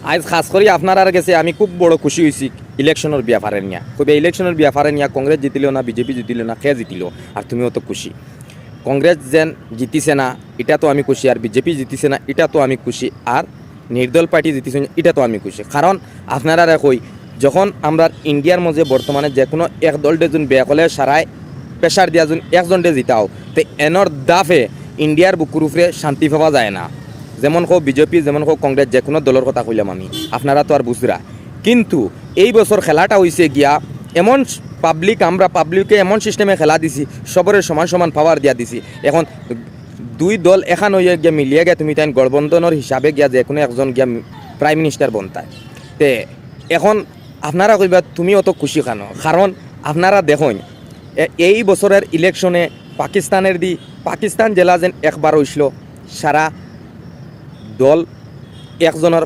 আজ খাস করে আপনার আর গেছে আমি খুব বড় খুশি হয়েছি ইলেকশনের ব্যাপারে নিয়ে কবে ইলেকশনের ব্যাপারে নিয়ে কংগ্রেস জিতিল না বিজেপি জিতিল না খেয়ে জিতিল আর তুমিও তো খুশি কংগ্রেস যেন জিতিছে না এটা তো আমি খুশি আর বিজেপি জিতিছে না এটা তো আমি খুশি আর নির্দল পার্টি জিতিছে না এটা তো আমি খুশি কারণ আপনারা কই যখন আমরা ইন্ডিয়ার মধ্যে বর্তমানে যে কোনো এক দলটে যোন বেয়া করলে সারায় প্রেশার দিয়া যোন একজনটে জিতাও তো এনর দাফে ইন্ডিয়ার বুকুর উপরে শান্তি পাওয়া যায় না যেমন হোক বিজেপি যেমন হোক কংগ্রেস যে কোনো দলের কথা কইলাম আমি আপনারা তো আর বুঝরা কিন্তু এই বছর খেলাটা হয়েছে গিয়া এমন পাবলিক আমরা পাবলিকে এমন সিস্টেমে খেলা দিছি সবরের সমান সমান পাওয়ার দিয়া দিছি এখন দুই দল এখান হয়ে গিয়া মিলিয়ে গিয়া তুমি তাই গঠবন্ধনের হিসাবে গিয়া যে কোনো একজন গিয়া প্রাইম মিনিস্টার বনতায় তে এখন আপনারা কইবা তুমি অত খুশি কেন কারণ আপনারা দেখুন এই বছরের ইলেকশনে পাকিস্তানের পাকিস্তান জেলা যেন একবার হইছিল সারা দল একজনের